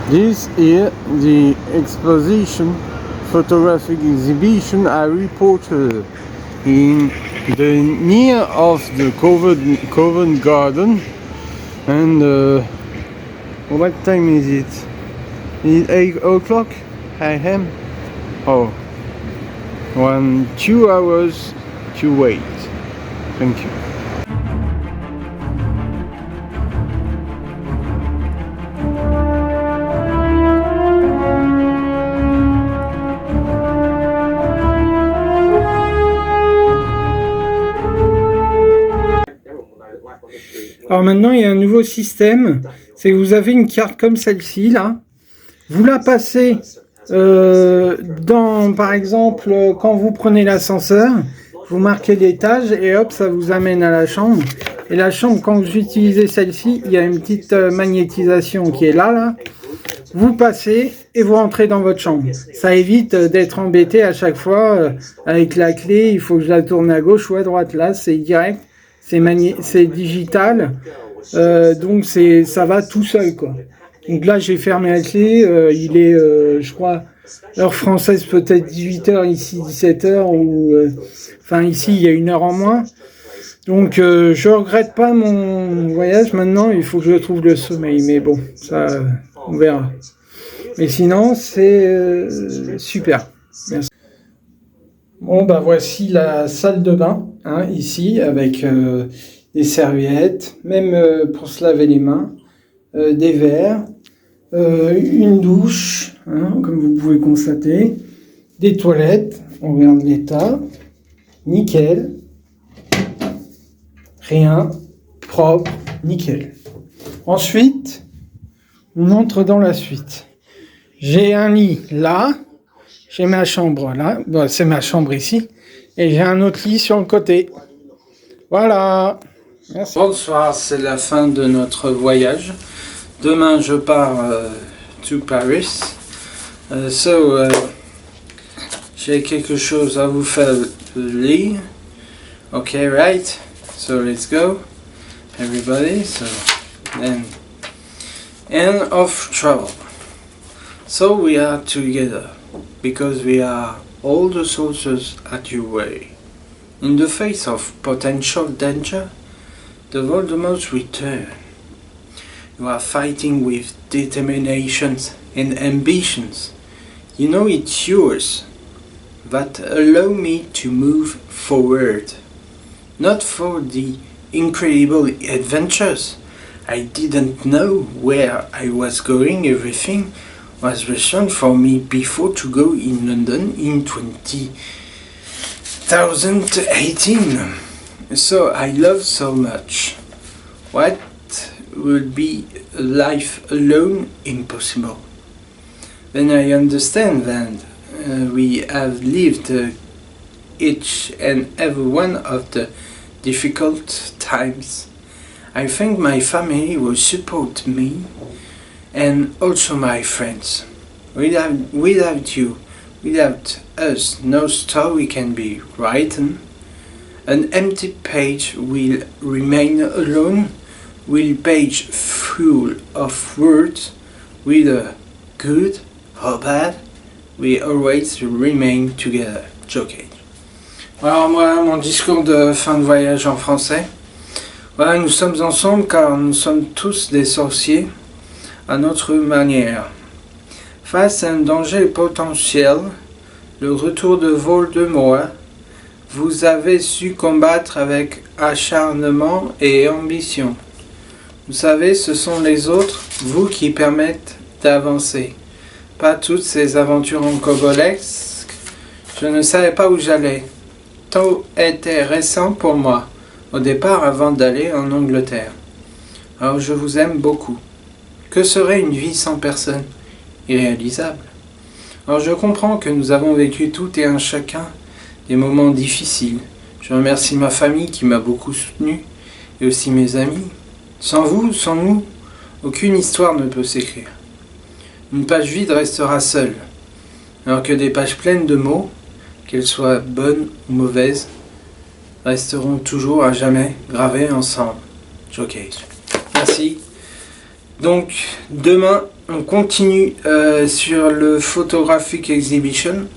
This is the exposition, photographic exhibition Harry Potter in the near of the Covent Garden. And what time is it? It's 8 o'clock AM. Oh, 2 hours to wait. Thank you. Alors maintenant, il y a un nouveau système, c'est que vous avez une carte comme celle-ci, là. Vous la passez par exemple, quand vous prenez l'ascenseur, vous marquez l'étage et hop, ça vous amène à la chambre. Et la chambre, quand vous utilisez celle-ci, il y a une petite magnétisation qui est là. Vous passez et vous rentrez dans votre chambre. Ça évite d'être embêté à chaque fois avec la clé, il faut que je la tourne à gauche ou à droite. Là, c'est direct. C'est digital, donc ça va tout seul, quoi. Donc là, j'ai fermé la clé, il est, je crois, heure française peut-être 18h, ici 17h, ou enfin ici il y a 1 heure en moins. Donc je regrette pas mon voyage. Maintenant, il faut que je trouve le sommeil, mais bon, ça, on verra. Mais sinon, c'est super. Merci. Bon, bah voici la salle de bain, hein, ici, avec des serviettes, même pour se laver les mains, des verres, une douche, hein, comme vous pouvez constater, des toilettes, on regarde l'état, nickel, rien, propre, nickel. Ensuite, on entre dans la suite. J'ai un lit là. J'ai ma chambre là, bon, c'est ma chambre ici, et j'ai un autre lit sur le côté. Voilà. Merci. Bonsoir, c'est la fin de notre voyage. Demain, je pars to Paris. J'ai quelque chose à vous faire lire. Okay, right? So let's go, everybody. So then, end of travel. So we are together. Because we are all the soldiers at your way. In the face of potential danger, the Voldemorts return. You are fighting with determinations and ambitions. You know it's yours, that allow me to move forward. Not for the incredible adventures. I didn't know where I was going, everything was written for me before to go in London in 2018. So I love so much. What would be a life alone impossible? Then I understand that we have lived each and every one of the difficult times. I think my family will support me, and also my friends. Without you, without us, no story can be written. An empty page will remain alone, will page full of words, whether good or bad, we always remain together. Joking. Alors moi, mon discours de fin de voyage en français. Voilà, nous sommes ensemble car nous sommes tous des sorciers à notre manière. Face à un danger potentiel, le retour de Voldemort, vous avez su combattre avec acharnement et ambition. Vous savez, ce sont les autres, vous, qui permettent d'avancer. Pas toutes ces aventures en cobolesque. Je ne savais pas où j'allais. Tout était récent pour moi, au départ avant d'aller en Angleterre. Alors je vous aime beaucoup. Que serait une vie sans personne? Irréalisable. Alors je comprends que nous avons vécu tout et un chacun des moments difficiles. Je remercie ma famille qui m'a beaucoup soutenu et aussi mes amis. Sans vous, sans nous, aucune histoire ne peut s'écrire. Une page vide restera seule, alors que des pages pleines de mots, qu'elles soient bonnes ou mauvaises, resteront toujours à jamais gravées ensemble. Jockey. Merci. Donc, demain, on continue sur le Photographic Exhibition.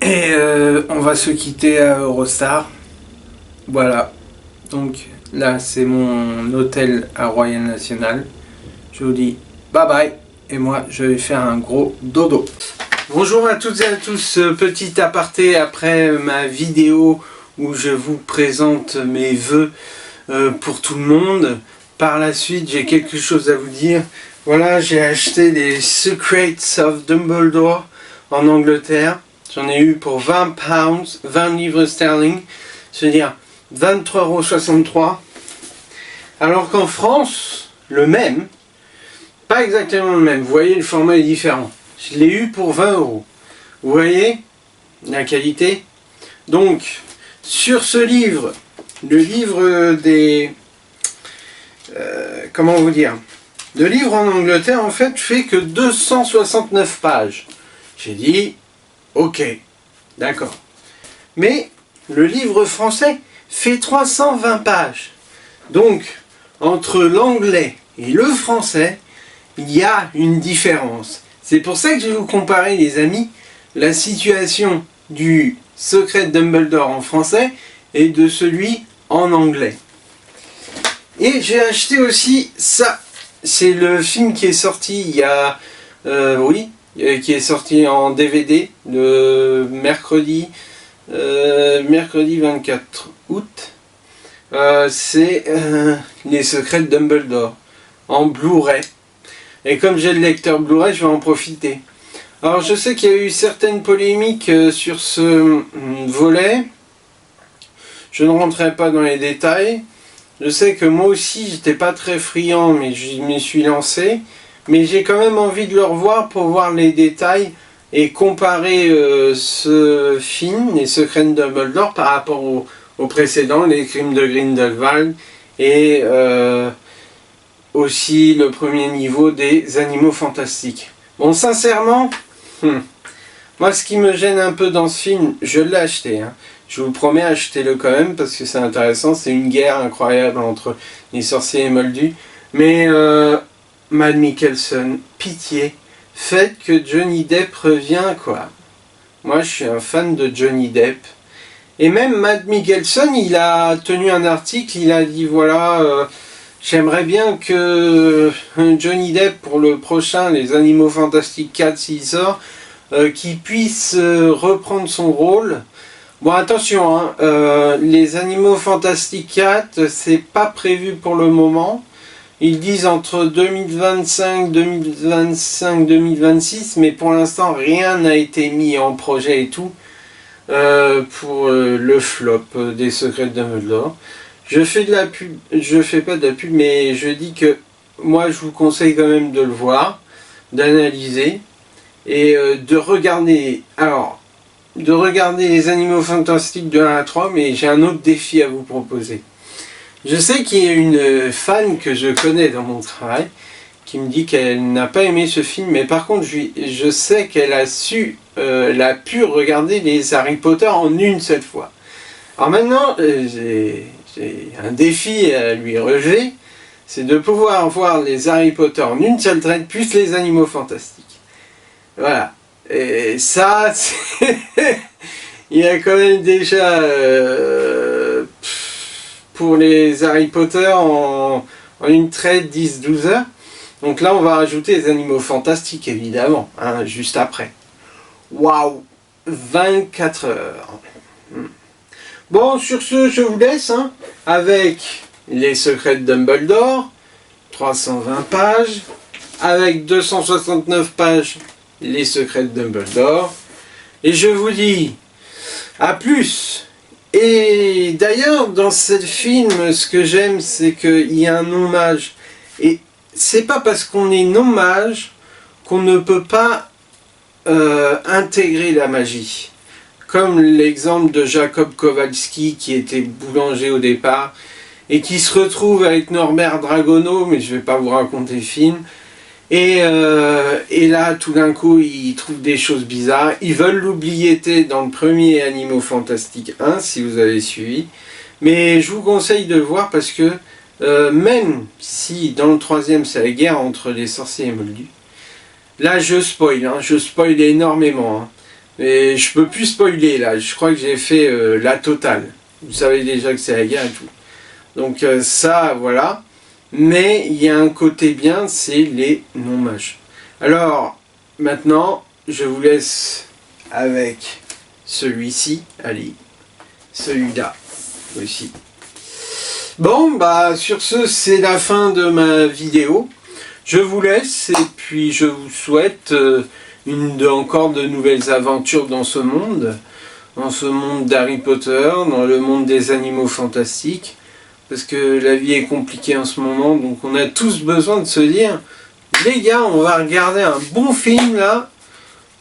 Et on va se quitter à Eurostar. Voilà. Donc là, c'est mon hôtel à Royal National. Je vous dis bye bye. Et moi, je vais faire un gros dodo. Bonjour à toutes et à tous. Petit aparté après ma vidéo où je vous présente mes vœux pour tout le monde. Par la suite, j'ai quelque chose à vous dire. Voilà, j'ai acheté les Secrets of Dumbledore en Angleterre. J'en ai eu pour 20 pounds, 20 livres sterling, c'est-à-dire 23,63 €. Alors qu'en France, le même, pas exactement le même, vous voyez, le format est différent. Je l'ai eu pour 20 €. Vous voyez la qualité? Donc, sur ce livre, le livre des... comment vous dire? Le livre en Angleterre, en fait, fait que 269 pages. J'ai dit... ok, d'accord. Mais le livre français fait 320 pages. Donc, entre l'anglais et le français, il y a une différence. C'est pour ça que je vais vous comparer, les amis, la situation du Secret de Dumbledore en français et de celui en anglais. Et j'ai acheté aussi ça. C'est le film qui est sorti il y a... qui est sorti en DVD le mercredi 24 août. C'est Les Secrets de Dumbledore en Blu-ray. Et comme j'ai le lecteur Blu-ray, je vais en profiter. Alors je sais qu'il y a eu certaines polémiques sur ce volet. Je ne rentrerai pas dans les détails. Je sais que moi aussi j'étais pas très friand, mais je m'y suis lancé. Mais j'ai quand même envie de le revoir pour voir les détails et comparer ce film, Les Secrets de Dumbledore, par rapport au précédent, Les Crimes de Grindelwald, et aussi le premier niveau des Animaux Fantastiques. Bon, sincèrement, moi ce qui me gêne un peu dans ce film, je l'ai acheté, hein. Je vous promets, achetez-le quand même parce que c'est intéressant, c'est une guerre incroyable entre les sorciers et Moldus. Mais Mads Mikkelsen, pitié, faites que Johnny Depp revient, quoi. Moi je suis un fan de Johnny Depp. Et même Mads Mikkelsen, il a tenu un article, il a dit voilà, j'aimerais bien que Johnny Depp pour le prochain, Les Animaux Fantastiques 4 s'il sort, qu'il puisse reprendre son rôle. Bon attention, hein, Les Animaux Fantastiques 4, c'est pas prévu pour le moment. Ils disent entre 2025, 2026, mais pour l'instant rien n'a été mis en projet et tout pour le flop des Secrets de Dumbledore. Je fais de la pub, je fais pas de la pub, mais je dis que moi je vous conseille quand même de le voir, d'analyser et de regarder. Alors, de regarder Les Animaux Fantastiques de 1 à 3, mais j'ai un autre défi à vous proposer. Je sais qu'il y a une fan que je connais dans mon travail qui me dit qu'elle n'a pas aimé ce film, mais par contre je sais qu'elle a pu regarder les Harry Potter en une seule fois. Alors maintenant, j'ai un défi à lui relever, c'est de pouvoir voir les Harry Potter en une seule traite, plus les Animaux Fantastiques. Voilà. Et ça, il y a quand même déjà... pour les Harry Potter en une traite 10-12 heures. Donc là on va rajouter les Animaux Fantastiques évidemment, hein, juste après. Waouh, 24 heures. Bon, sur ce je vous laisse hein, avec Les Secrets de Dumbledore, 320 pages, avec 269 pages Les Secrets de Dumbledore, et je vous dis à plus. Et d'ailleurs, dans ce film, ce que j'aime, c'est qu'il y a un hommage. Et c'est pas parce qu'on est non-mage qu'on ne peut pas intégrer la magie. Comme l'exemple de Jacob Kowalski, qui était boulanger au départ, et qui se retrouve avec Norbert Dragono, mais je vais pas vous raconter le film. Et là, tout d'un coup, ils trouvent des choses bizarres. Ils veulent l'oublier dans le premier Animaux Fantastiques 1, si vous avez suivi. Mais je vous conseille de le voir parce que Même si dans le troisième c'est la guerre entre les sorciers et Moldus. Là je spoil, hein, je spoil énormément. Hein. Mais je peux plus spoiler là, je crois que j'ai fait la totale. Vous savez déjà que c'est la guerre et tout. Donc ça, voilà. Mais il y a un côté bien, c'est les non-mages. Alors, maintenant, je vous laisse avec celui-ci. Allez, celui-là aussi. Bon, bah sur ce, c'est la fin de ma vidéo. Je vous laisse et puis je vous souhaite encore de nouvelles aventures dans ce monde d'Harry Potter, dans le monde des animaux fantastiques. Parce que la vie est compliquée en ce moment, donc on a tous besoin de se dire, les gars, on va regarder un bon film là,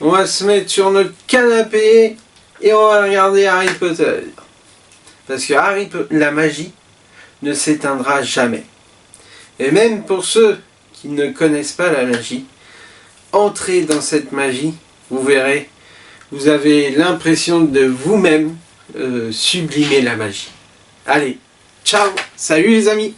on va se mettre sur notre canapé et on va regarder Harry Potter. Parce que la magie ne s'éteindra jamais. Et même pour ceux qui ne connaissent pas la magie, entrez dans cette magie, vous verrez, vous avez l'impression de vous-même sublimer la magie. Allez, ciao, salut les amis!